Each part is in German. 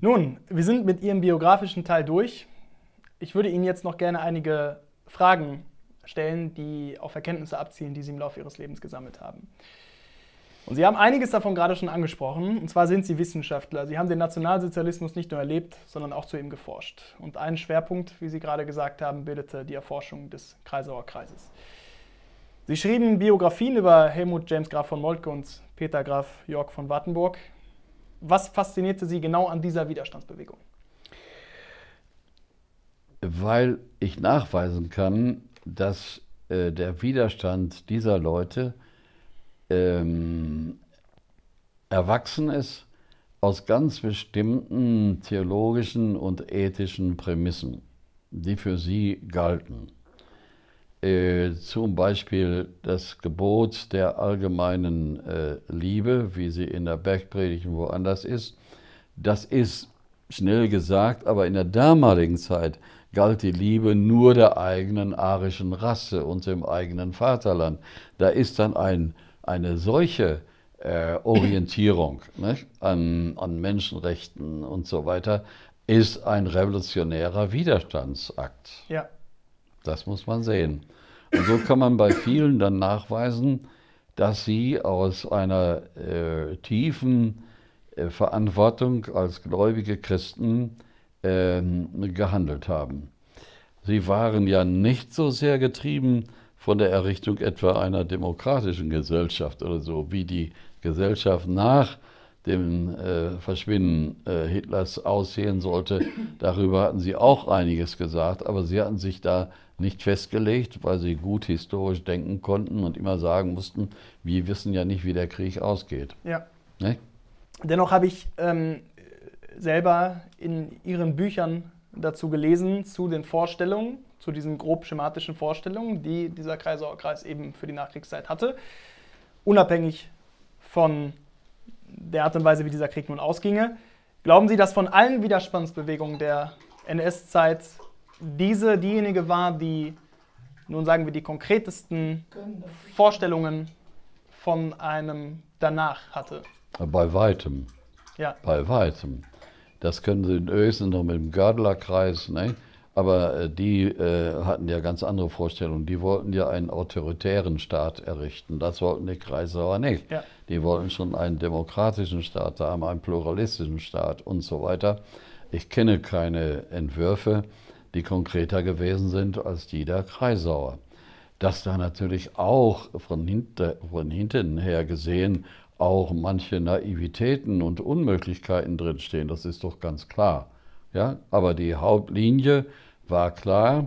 Nun, wir sind mit Ihrem biografischen Teil durch. Ich würde Ihnen jetzt noch gerne einige Fragen stellen, die auf Erkenntnisse abzielen, die Sie im Laufe Ihres Lebens gesammelt haben. Und Sie haben einiges davon gerade schon angesprochen, und zwar sind Sie Wissenschaftler. Sie haben den Nationalsozialismus nicht nur erlebt, sondern auch zu ihm geforscht. Und einen Schwerpunkt, wie Sie gerade gesagt haben, bildete die Erforschung des Kreisauer Kreises. Sie schrieben Biografien über Helmuth James Graf von Moltke und Peter Graf Jörg von Wartenburg. Was faszinierte Sie genau an dieser Widerstandsbewegung? Weil ich nachweisen kann, dass der Widerstand dieser Leute erwachsen ist aus ganz bestimmten theologischen und ethischen Prämissen, die für sie galten. Zum Beispiel das Gebot der allgemeinen Liebe, wie sie in der Bergpredigt und woanders ist. Das ist schnell gesagt, aber in der damaligen Zeit galt die Liebe nur der eigenen arischen Rasse und dem eigenen Vaterland. Da ist dann eine solche Orientierung, nicht, an Menschenrechten und so weiter, ist ein revolutionärer Widerstandsakt. Ja. Das muss man sehen. Und so kann man bei vielen dann nachweisen, dass sie aus einer tiefen Verantwortung als gläubige Christen gehandelt haben. Sie waren ja nicht so sehr getrieben von der Errichtung etwa einer demokratischen Gesellschaft oder so, wie die Gesellschaft nach dem Verschwinden Hitlers aussehen sollte. Darüber hatten sie auch einiges gesagt, aber sie hatten sich da nicht festgelegt, weil sie gut historisch denken konnten und immer sagen mussten, wir wissen ja nicht, wie der Krieg ausgeht. Ja. Ne? Dennoch habe ich selber in Ihren Büchern dazu gelesen, zu den Vorstellungen, zu diesen grob schematischen Vorstellungen, die dieser Kreisauer Kreis eben für die Nachkriegszeit hatte, unabhängig von der Art und Weise, wie dieser Krieg nun ausginge. Glauben Sie, dass von allen Widerstandsbewegungen der NS-Zeit diejenige war, die, nun sagen wir, die konkretesten Vorstellungen von einem danach hatte? Bei weitem. Ja. Bei weitem. Das können Sie in Ösen noch mit dem Gördeler-Kreis, ne? Aber die hatten ja ganz andere Vorstellungen. Die wollten ja einen autoritären Staat errichten. Das wollten die Kreisauer nicht. Ja. Die wollten schon einen demokratischen Staat haben, einen pluralistischen Staat und so weiter. Ich kenne keine Entwürfe, die konkreter gewesen sind als die der Kreisauer. Dass da natürlich auch von hinten her gesehen auch manche Naivitäten und Unmöglichkeiten drinstehen, das ist doch ganz klar. Ja? Aber die Hauptlinie war klar,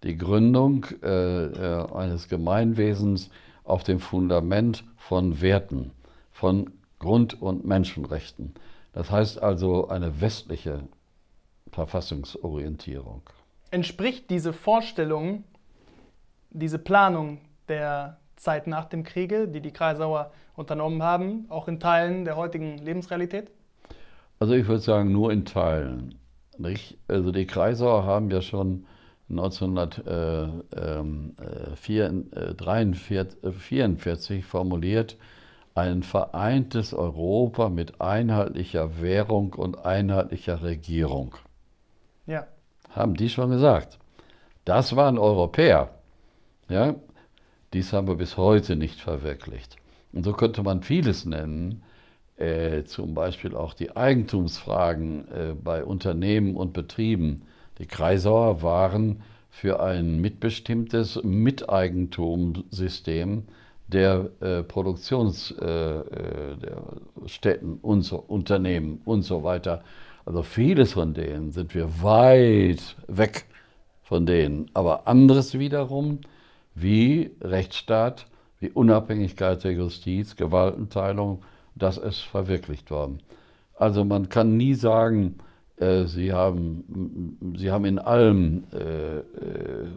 die Gründung eines Gemeinwesens auf dem Fundament von Werten, von Grund- und Menschenrechten. Das heißt also eine westliche Verfassungsorientierung. Entspricht diese Vorstellung, diese Planung der Zeit nach dem Kriege, die die Kreisauer unternommen haben, auch in Teilen der heutigen Lebensrealität? Also ich würde sagen, nur in Teilen. Nicht? Also die Kreisauer haben ja schon 1944 formuliert, ein vereintes Europa mit einheitlicher Währung und einheitlicher Regierung. Ja. Haben die schon gesagt. Das waren Europäer. Ja? Dies haben wir bis heute nicht verwirklicht. Und so könnte man vieles nennen, zum Beispiel auch die Eigentumsfragen bei Unternehmen und Betrieben. Die Kreisauer waren für ein mitbestimmtes Miteigentumssystem der Produktionsstätten und so, Unternehmen und so weiter. Also vieles von denen sind wir weit weg von denen. Aber anderes wiederum, wie Rechtsstaat, wie Unabhängigkeit der Justiz, Gewaltenteilung, das ist verwirklicht worden. Also man kann nie sagen, sie haben in allem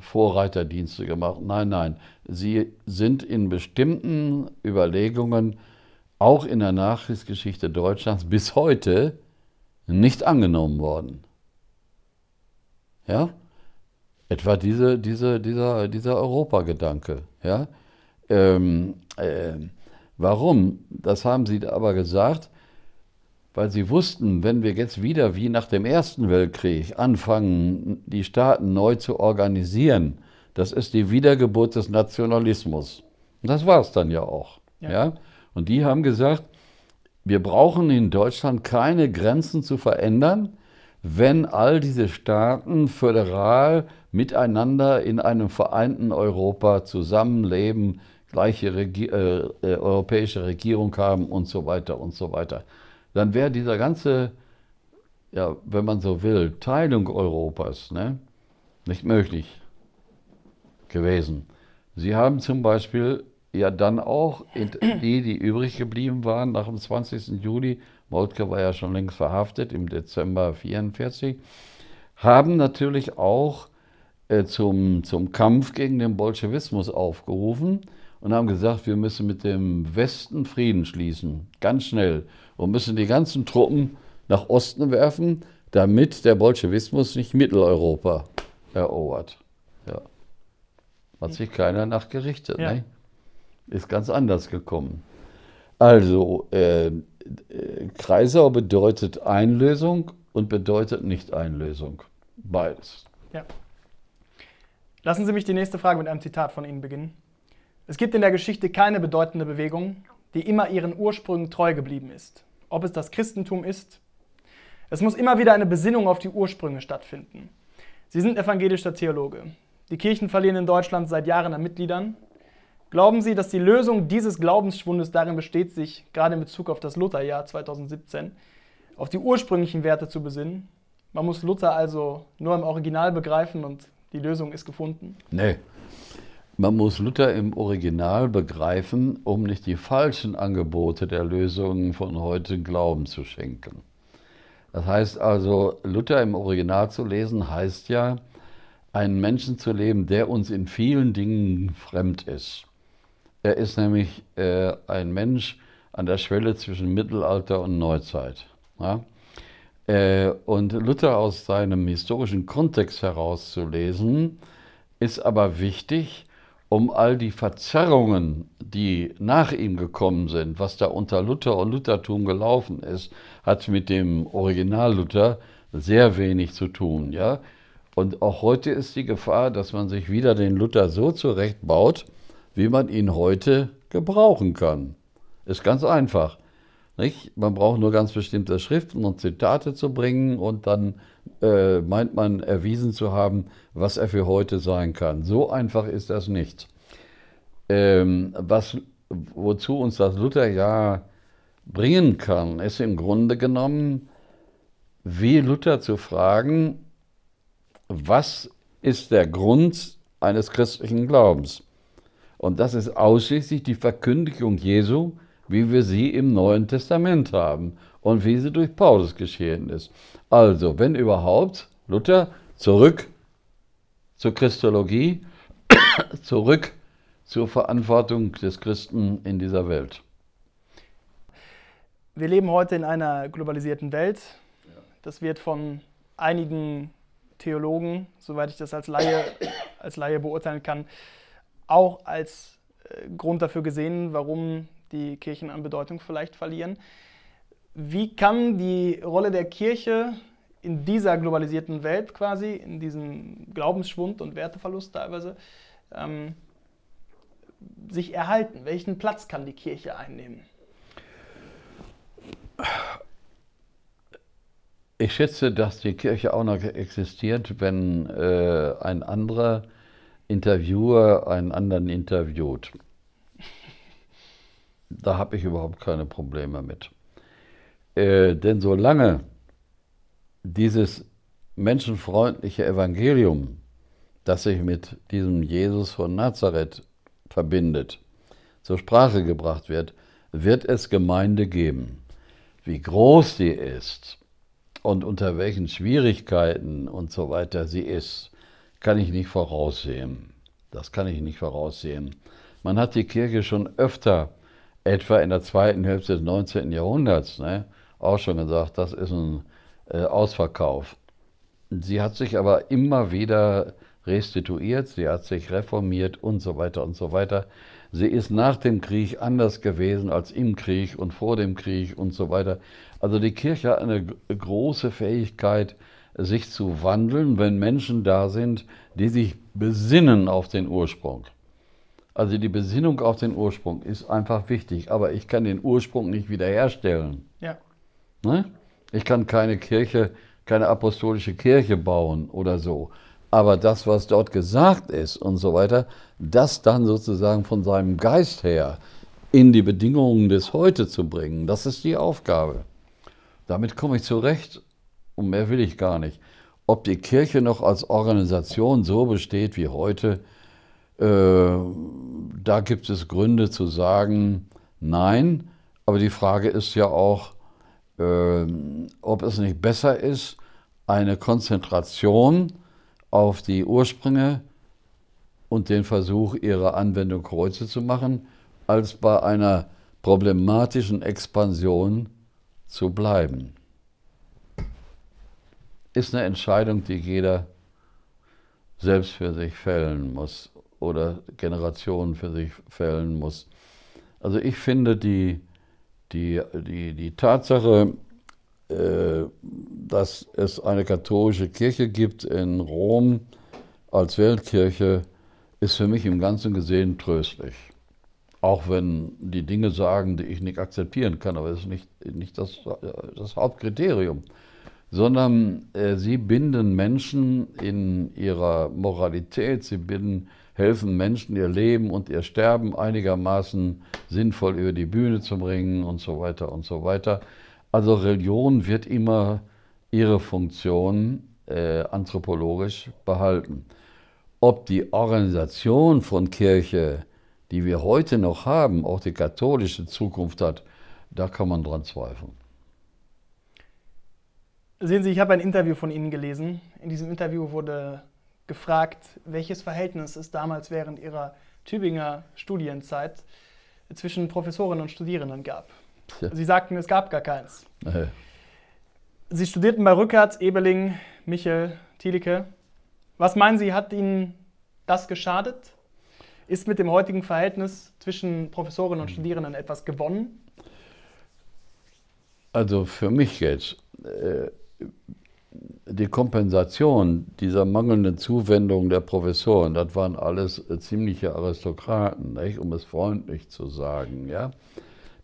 Vorreiterdienste gemacht. Nein, nein, sie sind in bestimmten Überlegungen, auch in der Nachkriegsgeschichte Deutschlands, bis heute nicht angenommen worden. Ja? Etwa dieser Europagedanke. Ja? Warum? Das haben sie aber gesagt, weil sie wussten, wenn wir jetzt wieder wie nach dem Ersten Weltkrieg anfangen, die Staaten neu zu organisieren, das ist die Wiedergeburt des Nationalismus. Und das war es dann ja auch. Ja? Und die haben gesagt, wir brauchen in Deutschland keine Grenzen zu verändern, wenn all diese Staaten föderal miteinander in einem vereinten Europa zusammenleben, gleiche europäische Regierung haben und so weiter und so weiter. Dann wäre dieser ganze, ja, wenn man so will, Teilung Europas, ne, nicht möglich gewesen. Sie haben zum Beispiel ja dann auch die übrig geblieben waren nach dem 20. Juli, Moltke war ja schon längst verhaftet im Dezember 1944, haben natürlich auch zum Kampf gegen den Bolschewismus aufgerufen und haben gesagt, wir müssen mit dem Westen Frieden schließen, ganz schnell, und müssen die ganzen Truppen nach Osten werfen, damit der Bolschewismus nicht Mitteleuropa erobert. Ja. Hat sich keiner nachgerichtet, ne? Ist ganz anders gekommen. Also, Kreisau bedeutet Einlösung und bedeutet Nicht-Einlösung. Beides. Ja. Lassen Sie mich die nächste Frage mit einem Zitat von Ihnen beginnen. Es gibt in der Geschichte keine bedeutende Bewegung, die immer ihren Ursprüngen treu geblieben ist. Ob es das Christentum ist. Es muss immer wieder eine Besinnung auf die Ursprünge stattfinden. Sie sind evangelischer Theologe. Die Kirchen verlieren in Deutschland seit Jahren an Mitgliedern. Glauben Sie, dass die Lösung dieses Glaubensschwundes darin besteht, sich gerade in Bezug auf das Lutherjahr 2017 auf die ursprünglichen Werte zu besinnen? Man muss Luther also nur im Original begreifen und die Lösung ist gefunden? Nee. Man muss Luther im Original begreifen, um nicht die falschen Angebote der Lösungen von heute Glauben zu schenken. Das heißt also, Luther im Original zu lesen, heißt ja, einen Menschen zu leben, der uns in vielen Dingen fremd ist. Er ist nämlich ein Mensch an der Schwelle zwischen Mittelalter und Neuzeit. Ja? Und Luther aus seinem historischen Kontext herauszulesen, ist aber wichtig, um all die Verzerrungen, die nach ihm gekommen sind, was da unter Luther und Luthertum gelaufen ist, hat mit dem Original Luther sehr wenig zu tun. Ja? Und auch heute ist die Gefahr, dass man sich wieder den Luther so zurechtbaut, wie man ihn heute gebrauchen kann. Ist ganz einfach. Nicht? Man braucht nur ganz bestimmte Schriften und Zitate zu bringen und dann meint man erwiesen zu haben, was er für heute sein kann. So einfach ist das nicht. Wozu uns das Lutherjahr bringen kann, ist im Grunde genommen, wie Luther zu fragen, was ist der Grund eines christlichen Glaubens? Und das ist ausschließlich die Verkündigung Jesu, wie wir sie im Neuen Testament haben und wie sie durch Paulus geschehen ist. Also, wenn überhaupt, Luther zurück zur Christologie, zurück zur Verantwortung des Christen in dieser Welt. Wir leben heute in einer globalisierten Welt. Das wird von einigen Theologen, soweit ich das als Laie beurteilen kann, auch als Grund dafür gesehen, warum die Kirchen an Bedeutung vielleicht verlieren. Wie kann die Rolle der Kirche in dieser globalisierten Welt quasi, in diesem Glaubensschwund und Werteverlust teilweise, sich erhalten? Welchen Platz kann die Kirche einnehmen? Ich schätze, dass die Kirche auch noch existiert, wenn ein anderer Interviewer einen anderen interviewt. Da habe ich überhaupt keine Probleme mit. Denn solange dieses menschenfreundliche Evangelium, das sich mit diesem Jesus von Nazareth verbindet, zur Sprache gebracht wird, wird es Gemeinde geben. Wie groß sie ist und unter welchen Schwierigkeiten und so weiter sie ist, kann ich nicht voraussehen. Das kann ich nicht voraussehen. Man hat die Kirche schon öfter, etwa in der zweiten Hälfte des 19. Jahrhunderts, auch schon gesagt, das ist ein Ausverkauf. Sie hat sich aber immer wieder restituiert, sie hat sich reformiert und so weiter und so weiter. Sie ist nach dem Krieg anders gewesen als im Krieg und vor dem Krieg und so weiter. Also die Kirche hat eine große Fähigkeit, sich zu wandeln, wenn Menschen da sind, die sich besinnen auf den Ursprung. Also die Besinnung auf den Ursprung ist einfach wichtig, aber ich kann den Ursprung nicht wiederherstellen. Ja. Ne? Ich kann keine Kirche, keine apostolische Kirche bauen oder so. Aber das, was dort gesagt ist und so weiter, das dann sozusagen von seinem Geist her in die Bedingungen des Heute zu bringen, das ist die Aufgabe. Damit komme ich zurecht und mehr will ich gar nicht. Ob die Kirche noch als Organisation so besteht wie heute, da gibt es Gründe zu sagen, nein. Aber die Frage ist ja auch, ob es nicht besser ist, eine Konzentration auf die Ursprünge und den Versuch, ihre Anwendung heute zu machen, als bei einer problematischen Expansion zu bleiben. Ist eine Entscheidung, die jeder selbst für sich fällen muss oder Generationen für sich fällen muss. Also ich finde die Tatsache, dass es eine katholische Kirche gibt in Rom als Weltkirche, ist für mich im Ganzen gesehen tröstlich. Auch wenn die Dinge sagen, die ich nicht akzeptieren kann, aber das ist nicht das Hauptkriterium. Sondern sie binden Menschen in ihrer Moralität, sie helfen Menschen, ihr Leben und ihr Sterben einigermaßen sinnvoll über die Bühne zu bringen und so weiter und so weiter. Also Religion wird immer ihre Funktion anthropologisch behalten. Ob die Organisation von Kirche, die wir heute noch haben, auch die katholische Zukunft hat, da kann man dran zweifeln. Sehen Sie, ich habe ein Interview von Ihnen gelesen. In diesem Interview wurde gefragt, welches Verhältnis es damals während Ihrer Tübinger Studienzeit zwischen Professorinnen und Studierenden gab. Ja. Sie sagten, es gab gar keins. Nee. Sie studierten bei Rückert, Ebeling, Michel, Thielicke. Was meinen Sie, hat Ihnen das geschadet? Ist mit dem heutigen Verhältnis zwischen Professorinnen und Studierenden etwas gewonnen? Also für mich jetzt, die Kompensation dieser mangelnden Zuwendung der Professoren, das waren alles ziemliche Aristokraten, nicht? Um es freundlich zu sagen. Ja?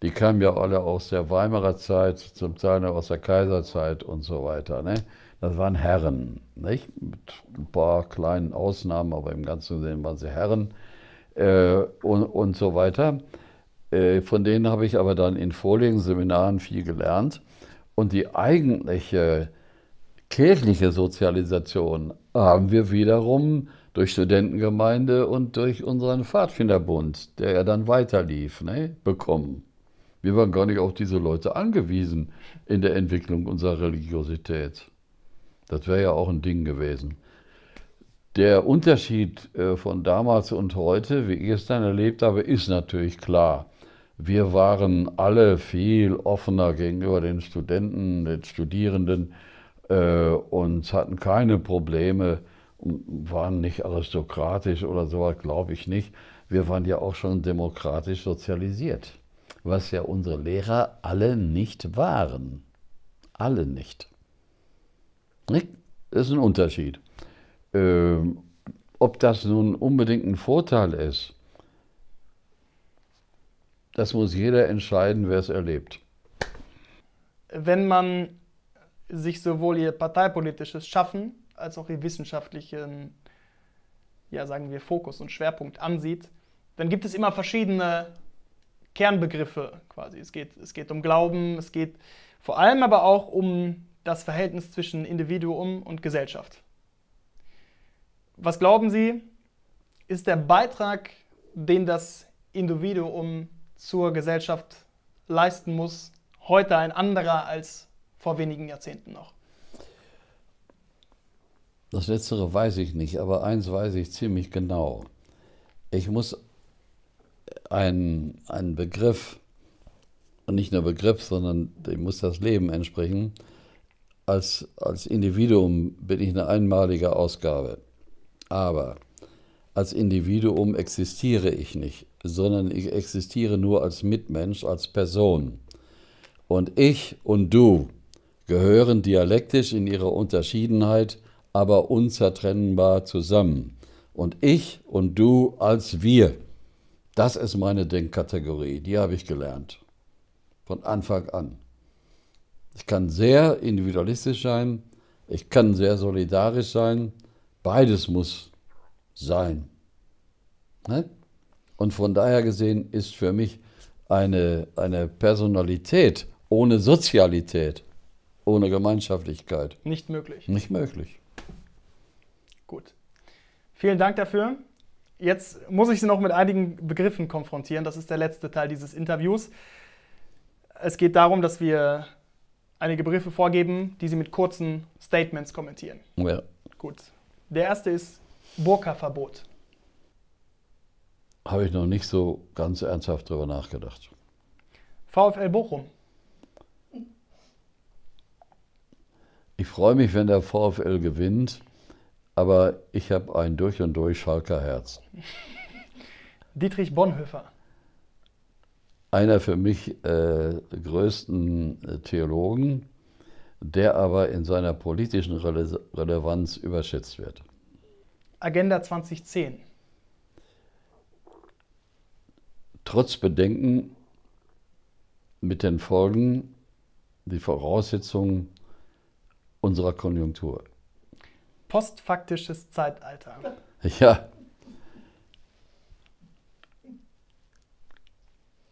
Die kamen ja alle aus der Weimarer Zeit, zum Teil aus der Kaiserzeit und so weiter. Ne? Das waren Herren, nicht? Mit ein paar kleinen Ausnahmen, aber im Ganzen Sinne waren sie Herren und so weiter. Von denen habe ich aber dann in Vorlesungsseminaren viel gelernt. Und die eigentliche kirchliche Sozialisation haben wir wiederum durch Studentengemeinde und durch unseren Pfadfinderbund, der ja dann weiterlief, ne, bekommen. Wir waren gar nicht auf diese Leute angewiesen in der Entwicklung unserer Religiosität. Das wäre ja auch ein Ding gewesen. Der Unterschied von damals und heute, wie ich es dann erlebt habe, ist natürlich klar. Wir waren alle viel offener gegenüber den Studenten, den Studierenden und hatten keine Probleme, waren nicht aristokratisch oder sowas, glaube ich nicht. Wir waren ja auch schon demokratisch sozialisiert, was ja unsere Lehrer alle nicht waren. Alle nicht. Nicht? Das ist ein Unterschied. Ob das nun unbedingt ein Vorteil ist, das muss jeder entscheiden, wer es erlebt. Wenn man sich sowohl ihr parteipolitisches Schaffen als auch ihr wissenschaftlichen, ja, sagen wir, Fokus und Schwerpunkt ansieht, dann gibt es immer verschiedene Kernbegriffe quasi. Es geht um Glauben, es geht vor allem aber auch um das Verhältnis zwischen Individuum und Gesellschaft. Was glauben Sie, ist der Beitrag, den das Individuum zur Gesellschaft leisten muss, heute ein anderer als vor wenigen Jahrzehnten noch? Das Letztere weiß ich nicht, aber eins weiß ich ziemlich genau. Ich muss einen Begriff, und nicht nur Begriff, sondern dem muss das Leben entsprechen. Als Individuum bin ich eine einmalige Ausgabe. Aber als Individuum existiere ich nicht, sondern ich existiere nur als Mitmensch, als Person. Und ich und du gehören dialektisch in ihrer Unterschiedenheit, aber unzertrennbar zusammen. Und ich und du als wir, das ist meine Denkkategorie, die habe ich gelernt. Von Anfang an. Ich kann sehr individualistisch sein, ich kann sehr solidarisch sein, beides muss sein. Ne? Und von daher gesehen ist für mich eine Personalität ohne Sozialität, ohne Gemeinschaftlichkeit Nicht möglich. nicht möglich. Gut. Vielen Dank dafür. Jetzt muss ich Sie noch mit einigen Begriffen konfrontieren. Das ist der letzte Teil dieses Interviews. Es geht darum, dass wir einige Begriffe vorgeben, die Sie mit kurzen Statements kommentieren. Ja. Gut. Der erste ist Burka-Verbot. Habe ich noch nicht so ganz ernsthaft drüber nachgedacht. VfL Bochum. Ich freue mich, wenn der VfL gewinnt, aber ich habe ein durch und durch Schalker Herz. Dietrich Bonhoeffer. Einer für mich größten Theologen, der aber in seiner politischen Relevanz überschätzt wird. Agenda 2010. Trotz Bedenken mit den Folgen, die Voraussetzungen unserer Konjunktur. Postfaktisches Zeitalter. Ja,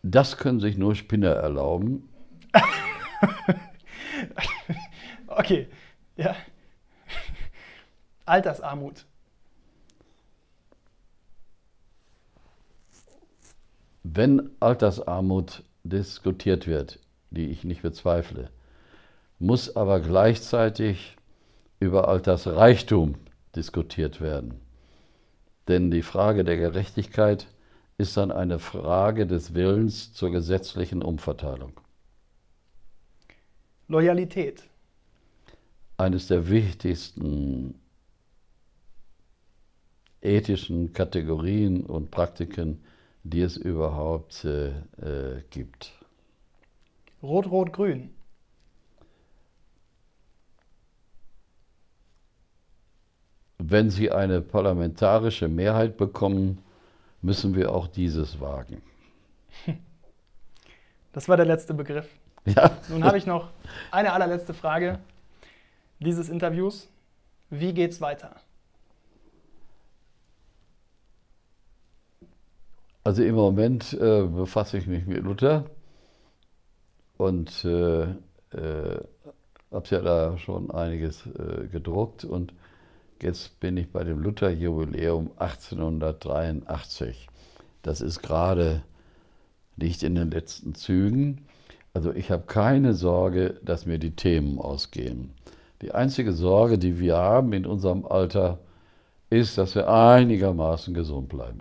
das können sich nur Spinner erlauben. Okay, ja. Altersarmut. Wenn Altersarmut diskutiert wird, die ich nicht bezweifle, muss aber gleichzeitig über Altersreichtum diskutiert werden. Denn die Frage der Gerechtigkeit ist dann eine Frage des Willens zur gesetzlichen Umverteilung. Loyalität. Eines der wichtigsten ethischen Kategorien und Praktiken, die es überhaupt gibt. Rot-Rot-Grün. Wenn Sie eine parlamentarische Mehrheit bekommen, müssen wir auch dieses wagen. Das war der letzte Begriff. Ja. Nun habe ich noch eine allerletzte Frage dieses Interviews. Wie geht's weiter? Also im Moment befasse ich mich mit Luther und habe ja da schon einiges gedruckt und jetzt bin ich bei dem Luther-Jubiläum 1883. Das ist gerade, liegt in den letzten Zügen. Also ich habe keine Sorge, dass mir die Themen ausgehen. Die einzige Sorge, die wir haben in unserem Alter, ist, dass wir einigermaßen gesund bleiben.